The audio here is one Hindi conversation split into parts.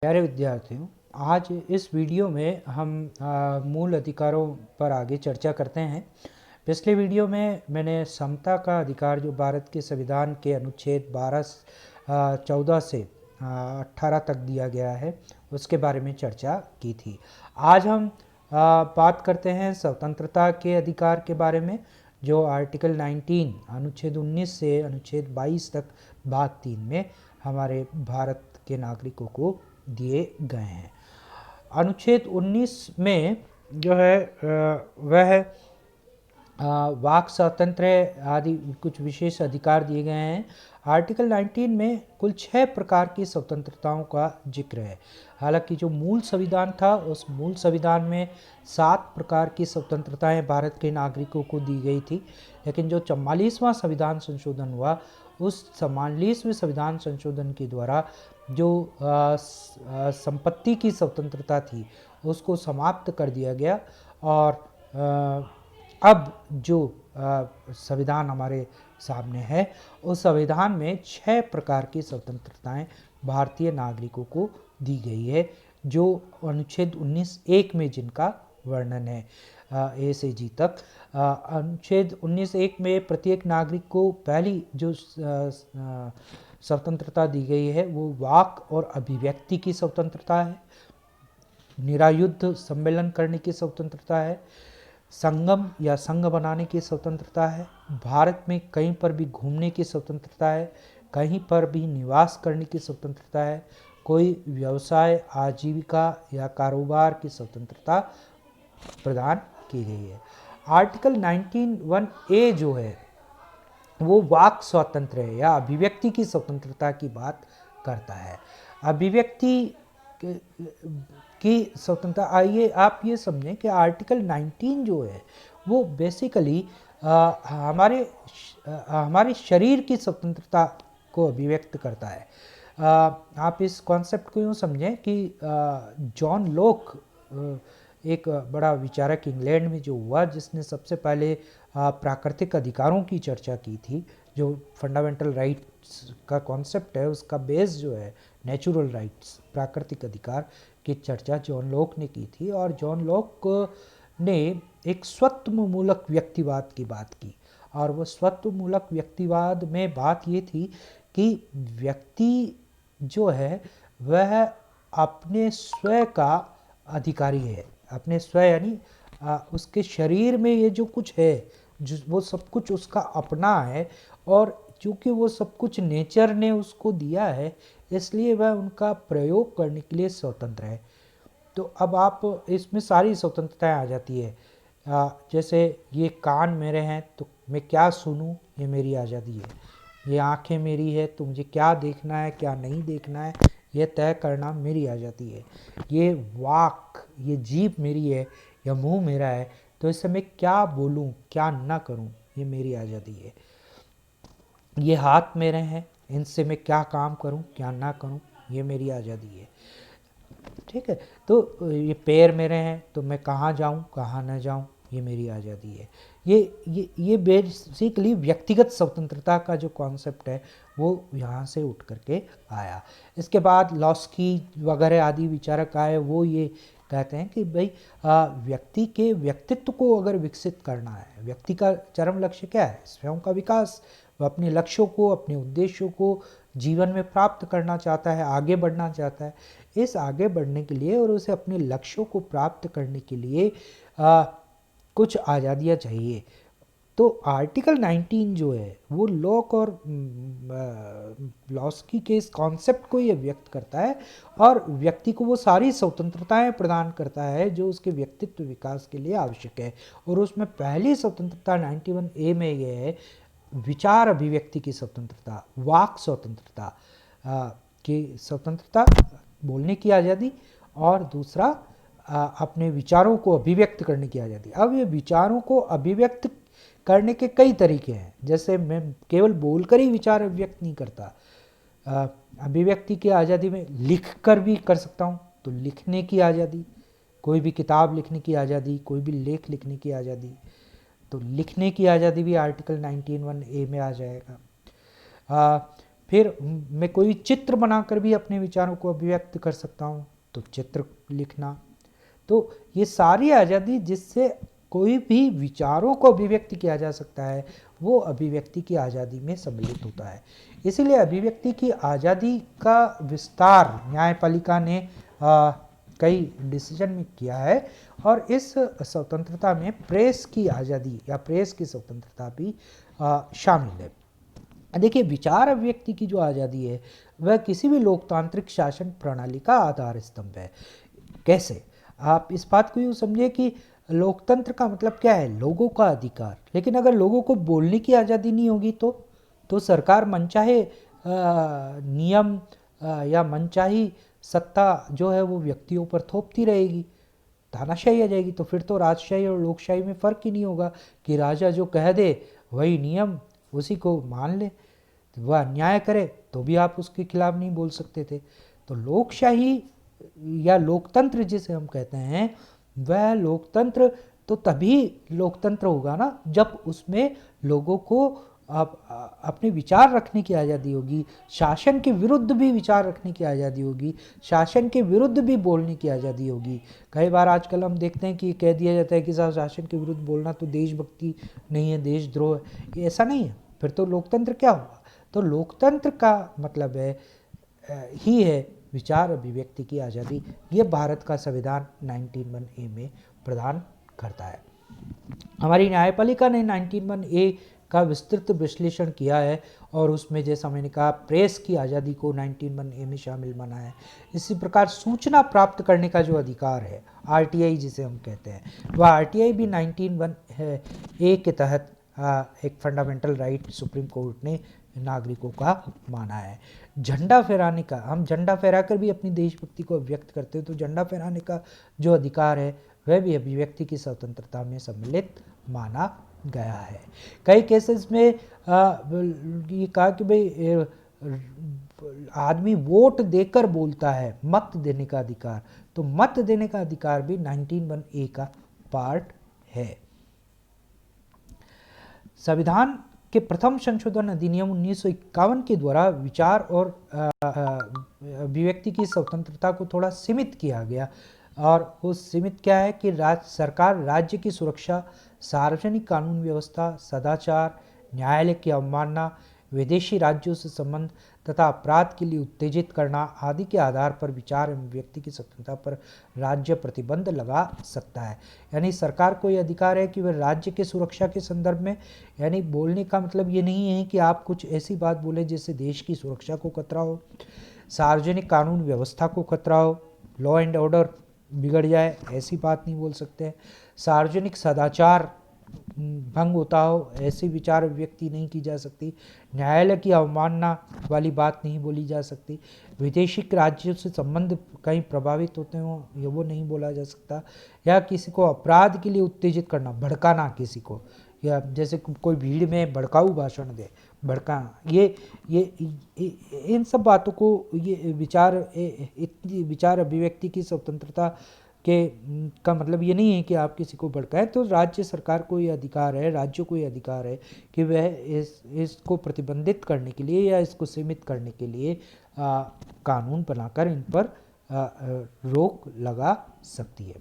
प्यारे विद्यार्थियों, आज इस वीडियो में हम मूल अधिकारों पर आगे चर्चा करते हैं। पिछले वीडियो में मैंने समता का अधिकार जो भारत के संविधान के अनुच्छेद 14 से 18 तक दिया गया है उसके बारे में चर्चा की थी। आज हम बात करते हैं स्वतंत्रता के अधिकार के बारे में, जो आर्टिकल 19 अनुच्छेद 19 से अनुच्छेद 22 तक भाग 3 में हमारे भारत के नागरिकों को दिए गए हैं। अनुच्छेद 19 में जो है वह वाक स्वातंत्र्य आदि कुछ विशेष अधिकार दिए गए हैं। आर्टिकल 19 में कुल 6 प्रकार की स्वतंत्रताओं का जिक्र है। हालांकि जो मूल संविधान था उस मूल संविधान में 7 प्रकार की स्वतंत्रताएं भारत के नागरिकों को दी गई थी, लेकिन जो 44वां संविधान संशोधन हुआ उस 44वें संविधान संशोधन के द्वारा जो संपत्ति की स्वतंत्रता थी उसको समाप्त कर दिया गया और अब जो संविधान हमारे सामने है उस संविधान में 6 प्रकार की स्वतंत्रताएं भारतीय नागरिकों को दी गई है, जो अनुच्छेद 19(1) में जिनका वर्णन है ए से जी तक। अनुच्छेद 19(1) में प्रत्येक नागरिक को पहली जो स्वतंत्रता दी गई है वो वाक और अभिव्यक्ति की स्वतंत्रता है, निरायुद्ध सम्मेलन करने की स्वतंत्रता है, संगम या संघ बनाने की स्वतंत्रता है, भारत में कहीं पर भी घूमने की स्वतंत्रता है, कहीं पर भी निवास करने की स्वतंत्रता है, कोई व्यवसाय आजीविका या कारोबार की स्वतंत्रता प्रदान की गई है। आर्टिकल 19(1)(a) जो है वो वाक स्वातंत्र्य है या अभिव्यक्ति की स्वतंत्रता की बात करता है। अभिव्यक्ति की स्वतंत्रता, आइए आप ये समझें कि आर्टिकल 19 जो है वो बेसिकली हमारे शरीर की स्वतंत्रता को अभिव्यक्त करता है। आप इस कॉन्सेप्ट को यूँ समझें कि जॉन लॉक एक बड़ा विचारक इंग्लैंड में जो हुआ, जिसने सबसे पहले प्राकृतिक अधिकारों की चर्चा की थी। जो फंडामेंटल राइट्स का कॉन्सेप्ट है उसका बेस जो है नेचुरल राइट्स, प्राकृतिक अधिकार की चर्चा जॉन लॉक ने की थी। और जॉन लॉक ने एक स्वत्वमूलक व्यक्तिवाद की बात की, और वो स्वत्वमूलक व्यक्तिवाद में बात ये थी कि व्यक्ति जो है वह अपने स्वयं का अधिकारी है। अपने स्वयं यानी उसके शरीर में ये जो कुछ है जो वो सब कुछ उसका अपना है, और चूँकि वो सब कुछ नेचर ने उसको दिया है इसलिए वह उनका प्रयोग करने के लिए स्वतंत्र है। तो अब आप इसमें सारी स्वतंत्रताएं आ जाती है। जैसे ये कान मेरे हैं तो मैं क्या सुनूं, ये मेरी आज़ादी है। ये आंखें मेरी है तो मुझे क्या देखना है क्या नहीं देखना है ये तय करना मेरी आज़ादी है। ये वाक, ये जीभ मेरी है या मुंह मेरा है तो इससे मैं क्या बोलूं क्या ना करूं ये मेरी आज़ादी है। ये हाथ मेरे हैं, इनसे मैं क्या काम करूं क्या ना करूं ये मेरी आज़ादी है। ठीक है, तो ये पैर मेरे हैं तो मैं कहाँ जाऊं कहाँ ना जाऊं ये मेरी आज़ादी है। ये बेसिकली व्यक्तिगत स्वतंत्रता का जो कॉन्सेप्ट है वो यहाँ से उठ करके आया। इसके बाद लॉस्की वगैरह आदि विचारक आए, वो ये कहते हैं कि भाई व्यक्ति के व्यक्तित्व को अगर विकसित करना है, व्यक्ति का चरम लक्ष्य क्या है? स्वयं का विकास। वह अपने लक्ष्यों को, अपने उद्देश्यों को जीवन में प्राप्त करना चाहता है, आगे बढ़ना चाहता है। इस आगे बढ़ने के लिए और उसे अपने लक्ष्यों को प्राप्त करने के लिए कुछ आज़ादियाँ चाहिए। तो आर्टिकल 19 जो है वो लॉक और लॉस्की के इस कॉन्सेप्ट को ये व्यक्त करता है और व्यक्ति को वो सारी स्वतंत्रताएं प्रदान करता है जो उसके व्यक्तित्व विकास के लिए आवश्यक है। और उसमें पहली स्वतंत्रता 91(a) में ये है विचार अभिव्यक्ति की स्वतंत्रता, वाक स्वतंत्रता की स्वतंत्रता, बोलने की आज़ादी, और दूसरा अपने विचारों को अभिव्यक्त करने की आज़ादी। अब ये विचारों को अभिव्यक्त करने के कई तरीके हैं। जैसे मैं केवल बोलकर ही विचार अभिव्यक्त नहीं करता, अभिव्यक्ति की आज़ादी में लिख कर भी कर सकता हूँ, तो लिखने की आज़ादी, कोई भी किताब लिखने की आज़ादी, कोई भी लेख लिखने की आज़ादी, तो लिखने की आज़ादी भी आर्टिकल 19(1)(a) में आ जाएगा। फिर मैं कोई चित्र बनाकर भी अपने विचारों को अभिव्यक्त कर सकता हूँ, तो चित्र लिखना। तो ये सारी आज़ादी जिससे कोई भी विचारों को अभिव्यक्त किया जा सकता है, वो अभिव्यक्ति की आज़ादी में सम्मिलित होता है। इसीलिए अभिव्यक्ति की आज़ादी का विस्तार न्यायपालिका ने कई डिसीजन में किया है, और इस स्वतंत्रता में प्रेस की आज़ादी या प्रेस की स्वतंत्रता भी शामिल है। देखिए, विचार अभिव्यक्ति की जो आज़ादी है वह किसी भी लोकतांत्रिक शासन प्रणाली का आधार स्तंभ है। कैसे? आप इस बात को यूँ समझिए कि लोकतंत्र का मतलब क्या है? लोगों का अधिकार। लेकिन अगर लोगों को बोलने की आज़ादी नहीं होगी तो सरकार मनचाहे नियम या मनचाही सत्ता जो है वो व्यक्तियों पर थोपती रहेगी, तानाशाही आ जाएगी। तो फिर तो राजशाही और लोकशाही में फ़र्क ही नहीं होगा कि राजा जो कह दे वही नियम, उसी को मान ले। वह अन्याय करे तो भी आप उसके खिलाफ नहीं बोल सकते थे। तो लोकशाही या लोकतंत्र जिसे हम कहते हैं, वह लोकतंत्र तो तभी लोकतंत्र होगा ना जब उसमें लोगों को अपने विचार रखने की आज़ादी होगी, शासन के विरुद्ध भी विचार रखने की आज़ादी होगी, शासन के विरुद्ध भी बोलने की आज़ादी होगी। कई बार आजकल हम देखते हैं कि कह दिया जाता है कि साहब शासन के विरुद्ध बोलना तो देशभक्ति नहीं है, देशद्रोह है। ये ऐसा नहीं है। फिर तो लोकतंत्र क्या हुआ? तो लोकतंत्र का मतलब ही है विचार अभिव्यक्ति की आज़ादी। ये भारत का संविधान 1901 में प्रदान करता है। हमारी न्यायपालिका ने 1901 का विस्तृत विश्लेषण किया है, और उसमें जैसा मैंने कहा प्रेस की आज़ादी को 1901 में शामिल माना है। इसी प्रकार सूचना प्राप्त करने का जो अधिकार है, RTI जिसे हम कहते हैं, वह RTI भी 1901 के तहत एक फंडामेंटल राइट सुप्रीम कोर्ट ने नागरिकों का माना है। झंडा फहराने का, हम झंडा फहराकर भी अपनी देशभक्ति को व्यक्त करते हैं, तो झंडा फहराने का जो अधिकार है वह भी अभिव्यक्ति की स्वतंत्रता में सम्मिलित माना गया है। कई केसेस में ये कहा कि भाई आदमी वोट देकर बोलता है, मत देने का अधिकार, तो मत देने का अधिकार भी 1901 का पार्ट है। संविधान के प्रथम संशोधन अधिनियम 1951 के द्वारा विचार और अभिव्यक्ति की स्वतंत्रता को थोड़ा सीमित किया गया, और वो सीमित क्या है कि सरकार राज्य की सुरक्षा, सार्वजनिक कानून व्यवस्था, सदाचार, न्यायालय की अवमानना, विदेशी राज्यों से संबंध तथा अपराध के लिए उत्तेजित करना आदि के आधार पर विचार एवं व्यक्ति की स्वतंत्रता पर राज्य प्रतिबंध लगा सकता है। यानी सरकार को यह अधिकार है कि वह राज्य के सुरक्षा के संदर्भ में, यानी बोलने का मतलब ये नहीं है कि आप कुछ ऐसी बात बोले जिससे देश की सुरक्षा को खतरा हो, सार्वजनिक कानून व्यवस्था को खतरा हो, लॉ एंड ऑर्डर बिगड़ जाए, ऐसी बात नहीं बोल सकते। सार्वजनिक सदाचार भंग होता हो, ऐसी विचार व्यक्ति नहीं की जा सकती। न्यायालय की अवमानना वाली बात नहीं बोली जा सकती। विदेशी राज्यों से संबंध कहीं प्रभावित होते हों, ये वो नहीं बोला जा सकता। या किसी को अपराध के लिए उत्तेजित करना, भड़काना किसी को, या जैसे कोई भीड़ में भड़काऊ भाषण दे, भड़काना, ये इन सब बातों को ये विचार अभिव्यक्ति की स्वतंत्रता का मतलब ये नहीं है कि आप किसी को भड़काएं। तो राज्य सरकार को ये अधिकार है, राज्यों को ये अधिकार है कि वह इसको प्रतिबंधित करने के लिए या इसको सीमित करने के लिए कानून बनाकर इन पर रोक लगा सकती है।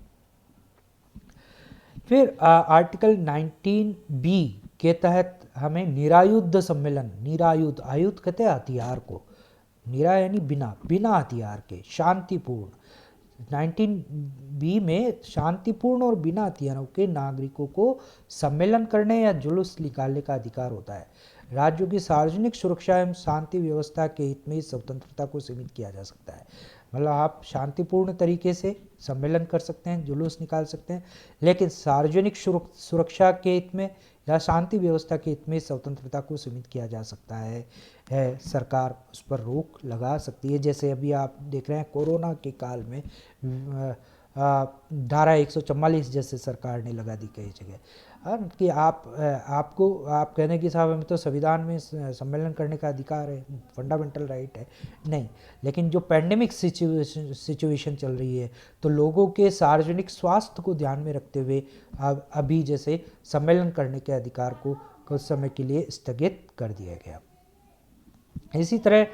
फिर आर्टिकल 19B के तहत हमें निरायुद्ध सम्मेलन, निरायुद्ध, आयुध कहते हैं हथियार को, निरा यानी बिना हथियार के, शांतिपूर्ण, 19B में शांतिपूर्ण और बिना हथियारों के नागरिकों को सम्मेलन करने या जुलूस निकालने का अधिकार होता है। राज्यों की सार्वजनिक सुरक्षा एवं शांति व्यवस्था के हित में स्वतंत्रता को सीमित किया जा सकता है। मतलब आप शांतिपूर्ण तरीके से सम्मेलन कर सकते हैं, जुलूस निकाल सकते हैं, लेकिन सार्वजनिक सुरक्षा के हित में या शांति व्यवस्था के हित में स्वतंत्रता को सीमित किया जा सकता है। सरकार उस पर रोक लगा सकती है। जैसे अभी आप देख रहे हैं कोरोना के काल में धारा 144 जैसे सरकार ने लगा दी कई जगह, कि आप कहने की साहब हमें तो संविधान में सम्मेलन करने का अधिकार है, फंडामेंटल राइट है, नहीं। लेकिन जो पैंडेमिक सिचुएशन चल रही है, तो लोगों के सार्वजनिक स्वास्थ्य को ध्यान में रखते हुए अभी जैसे सम्मेलन करने के अधिकार को कुछ समय के लिए स्थगित कर दिया गया। इसी तरह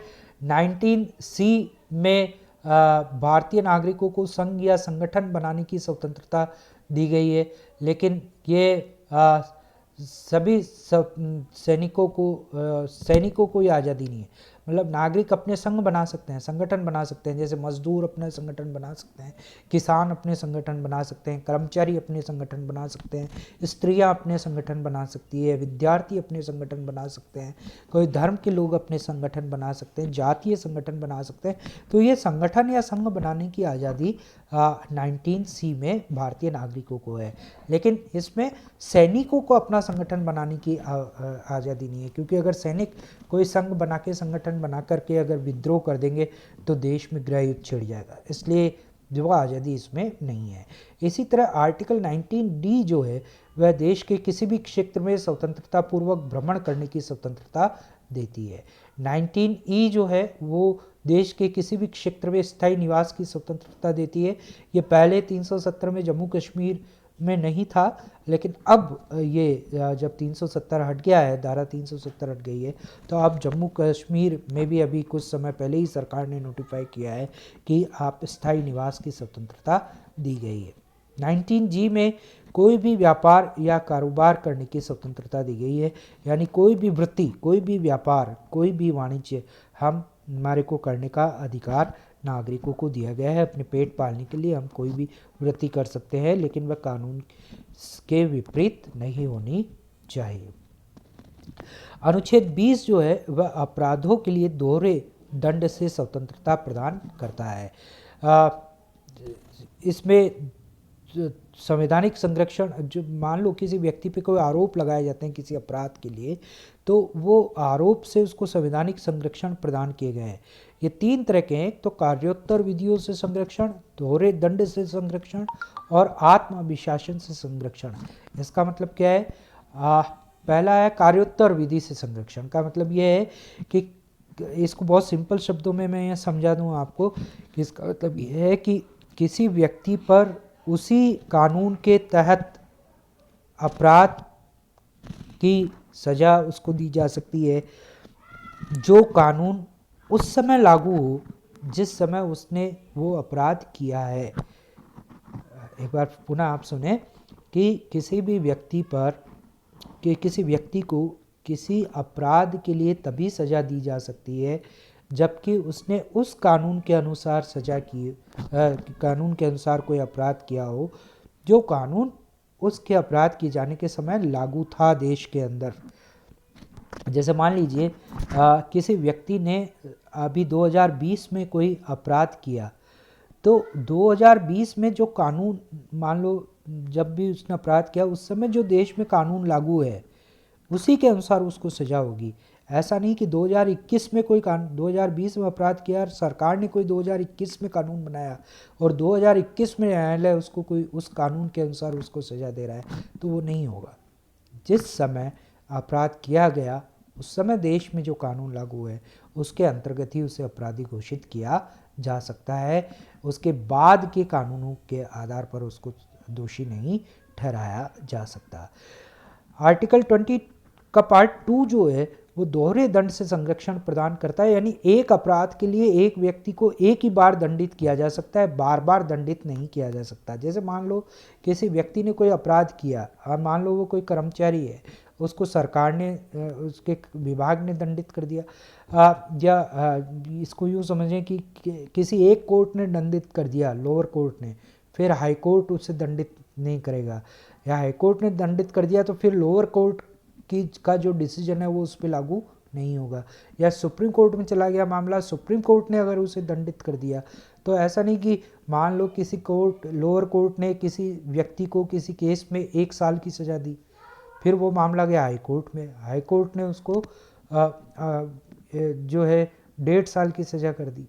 19C में भारतीय नागरिकों को संघ या संगठन बनाने की स्वतंत्रता दी गई है, लेकिन ये सभी सैनिकों को ये आज़ादी नहीं है। मतलब नागरिक अपने संघ बना सकते हैं, संगठन बना सकते हैं, जैसे मजदूर अपने संगठन बना सकते हैं, किसान अपने संगठन बना सकते हैं, कर्मचारी अपने संगठन बना सकते हैं, स्त्रियां अपने संगठन बना सकती है, विद्यार्थी अपने संगठन बना सकते हैं, कोई धर्म के लोग अपने संगठन बना सकते हैं, जातीय संगठन बना सकते हैं। तो ये संगठन या संघ बनाने की आज़ादी 19C में भारतीय नागरिकों को है, लेकिन इसमें सैनिकों को अपना संगठन बनाने की आज़ादी नहीं है, क्योंकि अगर सैनिक कोई संघ बना के संगठन बना करके अगर विद्रोह कर देंगे तो देश में गृह युद्ध छिड़ जाएगा, इसलिए जो आज़ादी इसमें नहीं है। इसी तरह आर्टिकल 19D जो है वह देश के किसी भी क्षेत्र में स्वतंत्रता पूर्वक भ्रमण करने की स्वतंत्रता देती है। 19E जो है वो देश के किसी भी क्षेत्र में स्थायी निवास की स्वतंत्रता देती है। ये पहले 370 में जम्मू कश्मीर में नहीं था, लेकिन अब ये जब 370 हट गया है, धारा 370 हट गई है, तो अब जम्मू कश्मीर में भी अभी कुछ समय पहले ही सरकार ने नोटिफाई किया है कि आप स्थायी निवास की स्वतंत्रता दी गई है। 19G में कोई भी व्यापार या कारोबार करने की स्वतंत्रता दी गई है, यानी कोई भी वृत्ति, कोई भी व्यापार, कोई भी वाणिज्य हमारे को करने का अधिकार नागरिकों को दिया गया है। अपने पेट पालने के लिए हम कोई भी वृत्ति कर सकते हैं, लेकिन वह कानून के विपरीत नहीं होनी चाहिए। अनुच्छेद 20 जो है वह अपराधों के लिए दोहरे दंड से स्वतंत्रता प्रदान करता है। इसमें संवैधानिक संरक्षण, जो मान लो किसी व्यक्ति पे कोई आरोप लगाए जाते हैं किसी अपराध के लिए, तो वो आरोप से उसको संवैधानिक संरक्षण प्रदान किए गए हैं। ये 3 तरह के हैं, तो कार्योत्तर विधियों से संरक्षण, दोहरे दंड से संरक्षण और आत्म अभिशासन से संरक्षण। इसका मतलब क्या है? पहला है कार्योत्तर विधि से संरक्षण। का मतलब ये है कि इसको बहुत सिंपल शब्दों में मैं ये समझा दूँ आपको कि इसका मतलब ये है कि किसी व्यक्ति पर उसी कानून के तहत अपराध की सज़ा उसको दी जा सकती है जो कानून उस समय लागू हो जिस समय उसने वो अपराध किया है। एक बार पुनः आप सुने कि किसी भी व्यक्ति पर कि किसी व्यक्ति को किसी अपराध के लिए तभी सज़ा दी जा सकती है जबकि उसने उस कानून के अनुसार कानून के अनुसार कोई अपराध किया हो जो कानून उसके अपराध किए जाने के समय लागू था देश के अंदर। जैसे मान लीजिए किसी व्यक्ति ने अभी 2020 में कोई अपराध किया, तो 2020 में जो कानून, मान लो जब भी उसने अपराध किया उस समय जो देश में कानून लागू है उसी के अनुसार उसको सज़ा होगी। ऐसा नहीं कि 2021 में कोई कानून, 2020 में अपराध किया, सरकार ने कोई 2021 में कानून बनाया और 2021 में न्यायालय उसको कोई उस कानून के अनुसार उसको सज़ा दे रहा है, तो वो नहीं होगा। जिस समय अपराध किया गया उस समय देश में जो कानून लागू है उसके अंतर्गत ही उसे अपराधी घोषित किया जा सकता है। उसके बाद के कानूनों के आधार पर उसको दोषी नहीं ठहराया जा सकता। आर्टिकल 20 का पार्ट 2 जो है वो दोहरे दंड से संरक्षण प्रदान करता है, यानी एक अपराध के लिए एक व्यक्ति को एक ही बार दंडित किया जा सकता है, बार बार दंडित नहीं किया जा सकता। जैसे मान लो किसी व्यक्ति ने कोई अपराध किया और मान लो वो कोई कर्मचारी है, उसको सरकार ने, उसके विभाग ने दंडित कर दिया, या इसको यूँ समझें कि किसी एक कोर्ट ने दंडित कर दिया, लोअर कोर्ट ने, फिर हाई कोर्ट उसे दंडित नहीं करेगा, या हाई कोर्ट ने दंडित कर दिया तो फिर लोअर कोर्ट का जो डिसीजन है वो उस पर लागू नहीं होगा। या सुप्रीम कोर्ट में चला गया मामला, सुप्रीम कोर्ट ने अगर उसे दंडित कर दिया, तो ऐसा नहीं कि मान लो किसी कोर्ट, लोअर कोर्ट ने किसी व्यक्ति को किसी केस में 1 साल की सज़ा दी, फिर वो मामला गया हाई कोर्ट में, हाई कोर्ट ने उसको जो है 1.5 साल की सज़ा कर दी,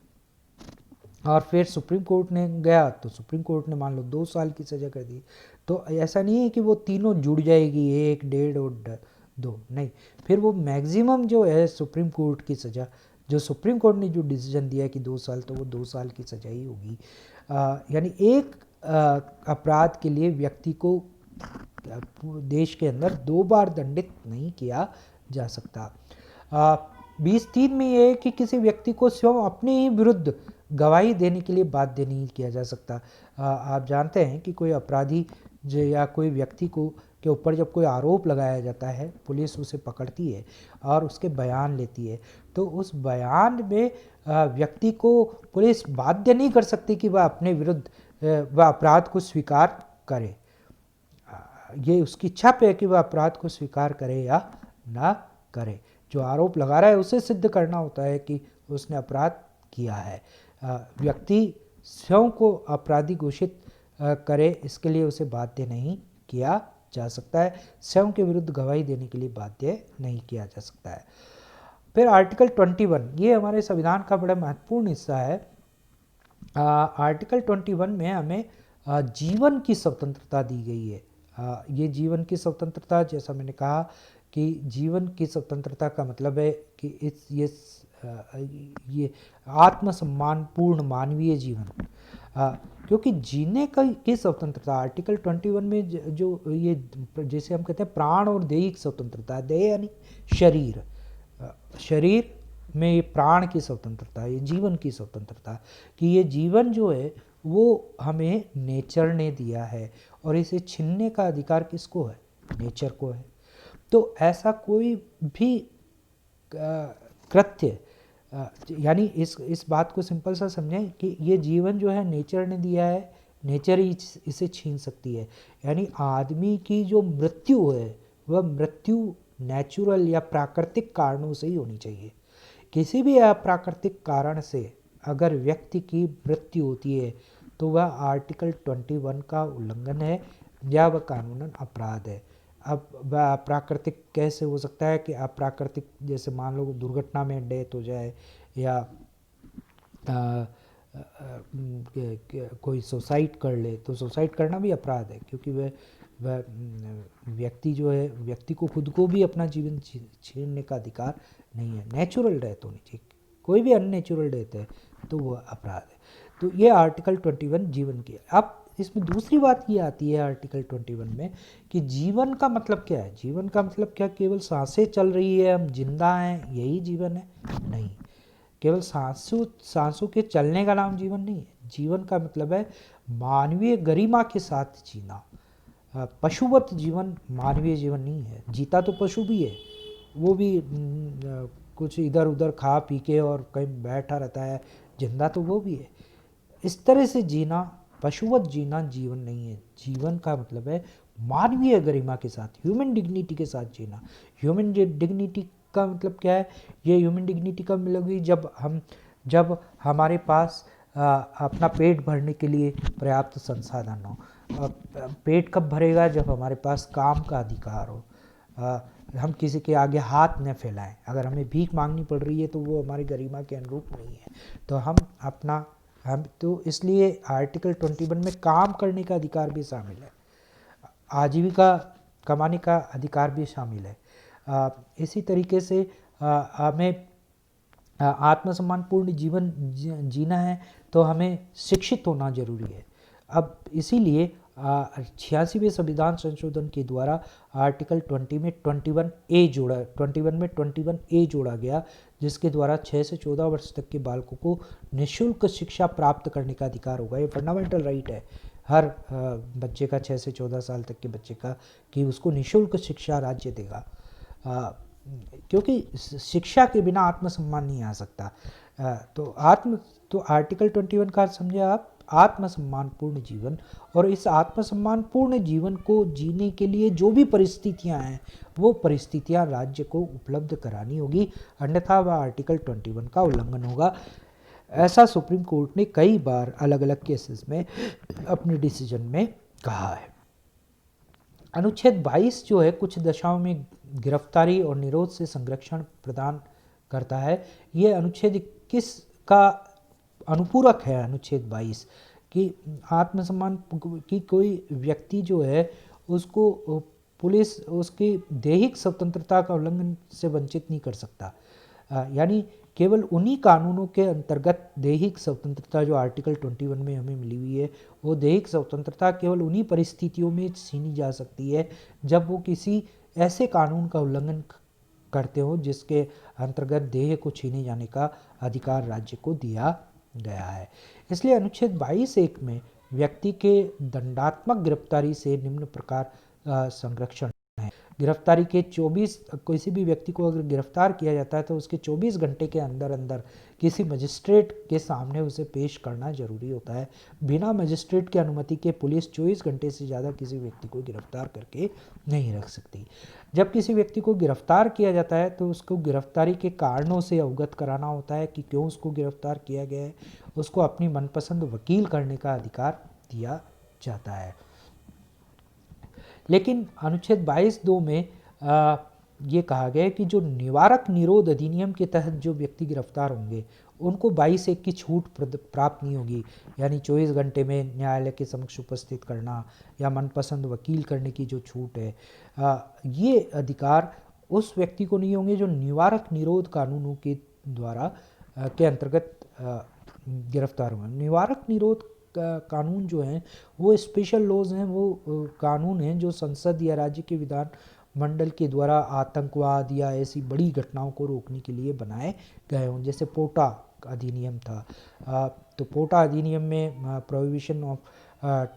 और फिर सुप्रीम कोर्ट ने गया तो सुप्रीम कोर्ट ने मान लो 2 साल की सज़ा कर दी। तो ऐसा नहीं है कि वो तीनों जुड़ जाएगी, 1, 1.5 और 2, नहीं, फिर वो मैक्सिमम जो है सुप्रीम कोर्ट की सज़ा, जो सुप्रीम कोर्ट ने जो डिसीजन दिया कि 2 साल, तो वो 2 साल की सज़ा ही होगी। यानी एक अपराध के लिए व्यक्ति को देश के अंदर 2 बार दंडित नहीं किया जा सकता। 20(3) में ये है कि किसी व्यक्ति को स्वयं अपने ही विरुद्ध गवाही देने के लिए बाध्य नहीं किया जा सकता। आप जानते हैं कि कोई अपराधी या कोई व्यक्ति को के ऊपर जब कोई आरोप लगाया जाता है, पुलिस उसे पकड़ती है और उसके बयान लेती है, तो उस बयान में व्यक्ति को पुलिस बाध्य नहीं कर सकती कि वह अपने विरुद्ध वह अपराध को स्वीकार करे। ये उसकी इच्छा पे है कि वह अपराध को स्वीकार करे या ना करे। जो आरोप लगा रहा है उसे सिद्ध करना होता है कि उसने अपराध किया है। व्यक्ति स्वयं को अपराधी घोषित करे, इसके लिए उसे बाध्य नहीं किया जा सकता है। स्वयं के विरुद्ध गवाही देने के लिए बाध्य नहीं किया जा सकता है। फिर आर्टिकल 21, ये हमारे संविधान का बड़ा महत्वपूर्ण हिस्सा है। आर्टिकल 21 में हमें जीवन की स्वतंत्रता दी गई है। ये जीवन की स्वतंत्रता, जैसा मैंने कहा कि जीवन की स्वतंत्रता का मतलब है कि ये आत्मसम्मान पूर्ण मानवीय जीवन, क्योंकि जीने की स्वतंत्रता आर्टिकल 21 में जो ये जैसे हम कहते हैं प्राण और देहिक स्वतंत्रता, देह यानी शरीर, शरीर में ये प्राण की स्वतंत्रता, ये जीवन की स्वतंत्रता, कि ये जीवन जो है वो हमें नेचर ने दिया है और इसे छीनने का अधिकार किसको है? नेचर को है। तो ऐसा कोई भी कृत्य, यानी इस बात को सिंपल सा समझें कि ये जीवन जो है नेचर ने दिया है, नेचर ही इसे छीन सकती है। यानी आदमी की जो मृत्यु है वह मृत्यु नेचुरल या प्राकृतिक कारणों से ही होनी चाहिए। किसी भी अप्राकृतिक कारण से अगर व्यक्ति की मृत्यु होती है तो वह आर्टिकल 21 का उल्लंघन है या वह कानूनन अपराध है। अब वह अप्राकृतिक कैसे हो सकता है कि अप्राकृतिक, जैसे मान लो दुर्घटना में डेथ हो जाए या कोई सुसाइड कर ले, तो सुसाइड करना भी अपराध है, क्योंकि वह व्यक्ति जो है, व्यक्ति को खुद को भी अपना जीवन छीनने का अधिकार नहीं है। नेचुरल डेथ होनी चाहिए, कोई भी अननेचुरल डेथ है तो वह अपराध है। तो ये आर्टिकल 21 जीवन की है। अब इसमें दूसरी बात ये आती है आर्टिकल 21 में कि जीवन का मतलब क्या है? जीवन का मतलब क्या केवल सांसें चल रही है, हम जिंदा हैं, यही जीवन है? नहीं, केवल सांसों के चलने का नाम जीवन नहीं है। जीवन का मतलब है मानवीय गरिमा के साथ जीना। पशुवत जीवन मानवीय जीवन नहीं है। जीता तो पशु भी है, वो भी कुछ इधर उधर खा पी के और कहीं बैठा रहता है, जिंदा तो वो भी है। इस तरह से जीना, पशुवत जीना जीवन नहीं है। जीवन का मतलब है मानवीय गरिमा के साथ, ह्यूमन डिग्निटी के साथ जीना। ह्यूमन डिग्निटी का मतलब क्या है? ये ह्यूमन डिग्निटी कब मिलेगी? जब हमारे पास अपना पेट भरने के लिए पर्याप्त संसाधन हो। पेट कब भरेगा? जब हमारे पास काम का अधिकार हो। हम किसी के आगे हाथ न फैलाएं। अगर हमें भीख मांगनी पड़ रही है तो वो हमारी गरिमा के अनुरूप नहीं है। तो हम तो इसलिए आर्टिकल 21 में काम करने का अधिकार भी शामिल है, आजीविका कमाने का अधिकार भी शामिल है। इसी तरीके से हमें आत्मसम्मान पूर्ण जीवन जीना है तो हमें शिक्षित होना जरूरी है। अब इसीलिए 86वें संविधान संशोधन के द्वारा आर्टिकल 20 में 21A जोड़ा गया, जिसके द्वारा 6 से 14 वर्ष तक के बालकों को निःशुल्क शिक्षा प्राप्त करने का अधिकार होगा। ये फंडामेंटल राइट है हर बच्चे का, 6 से 14 साल तक के बच्चे का, कि उसको निःशुल्क शिक्षा राज्य देगा। क्योंकि शिक्षा के बिना आत्मसम्मान नहीं आ सकता। तो आर्टिकल 21 का समझे आप, आत्मसम्मान पूर्ण जीवन। और इस आत्मसम्मान पूर्ण जीवन को जीने के लिए जो भी परिस्थितियां हैं वो परिस्थितियां राज्य को उपलब्ध करानी होगी, अन्यथा वह आर्टिकल 21 का उल्लंघन होगा। ऐसा सुप्रीम कोर्ट ने कई बार अलग अलग केसेस में अपने डिसीजन में कहा है। अनुच्छेद 22 जो है कुछ दशाओं में गिरफ्तारी और निरोध से संरक्षण प्रदान करता है। ये अनुच्छेद 21 का अनुपूरक है। अनुच्छेद 22 कि आत्मसम्मान की कोई व्यक्ति जो है उसको पुलिस उसकी दैहिक स्वतंत्रता का उल्लंघन से वंचित नहीं कर सकता। यानी केवल उन्हीं कानूनों के अंतर्गत दैहिक स्वतंत्रता जो आर्टिकल 21 में हमें मिली हुई है, वो दैहिक स्वतंत्रता केवल उन्हीं परिस्थितियों में छीनी जा सकती है जब वो किसी ऐसे कानून का उल्लंघन करते हो जिसके अंतर्गत देह को छीने जाने का अधिकार राज्य को दिया गया है। इसलिए अनुच्छेद 22(1) में व्यक्ति के दंडात्मक गिरफ्तारी से निम्न प्रकार संरक्षण है। गिरफ्तारी के 24 किसी भी व्यक्ति को अगर गिरफ्तार किया जाता है तो उसके 24 घंटे के अंदर अंदर किसी मजिस्ट्रेट के सामने उसे पेश करना जरूरी होता है। बिना मजिस्ट्रेट की अनुमति के पुलिस 24 घंटे से ज़्यादा किसी व्यक्ति को गिरफ्तार करके नहीं रख सकती। जब किसी व्यक्ति को गिरफ्तार किया जाता है तो उसको गिरफ्तारी के कारणों से अवगत कराना होता है कि क्यों उसको गिरफ्तार किया गया है। उसको अपनी मनपसंद वकील करने का अधिकार दिया जाता है। लेकिन अनुच्छेद 22(2) में ये कहा गया है कि जो निवारक निरोध अधिनियम के तहत जो व्यक्ति गिरफ्तार होंगे उनको 22(1) की छूट प्राप्त नहीं होगी। यानी 24 घंटे में न्यायालय के समक्ष उपस्थित करना या मनपसंद वकील करने की जो छूट है, ये अधिकार उस व्यक्ति को नहीं होंगे जो निवारक निरोध कानूनों के द्वारा के अंतर्गत गिरफ्तार हुए। निवारक निरोध कानून जो हैं वो स्पेशल लॉज हैं, वो कानून हैं जो संसद या राज्य के विधान मंडल के द्वारा आतंकवाद या ऐसी बड़ी घटनाओं को रोकने के लिए बनाए गए हों। जैसे पोटा अधिनियम था, तो पोटा अधिनियम में prohibition of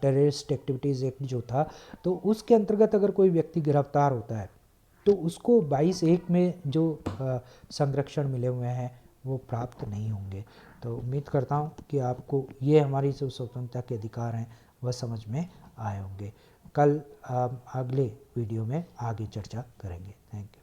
terrorist activities act जो था, तो उसके अंतर्गत अगर कोई व्यक्ति गिरफ्तार होता है तो उसको 22(1) में जो संरक्षण मिले हुए हैं वो प्राप्त नहीं होंगे। तो उम्मीद करता हूँ कि आपको ये हमारी जो स्वतंत्रता के अधिकार हैं वह समझ में आए होंगे। कल अगले वीडियो में आगे चर्चा करेंगे। Thank you.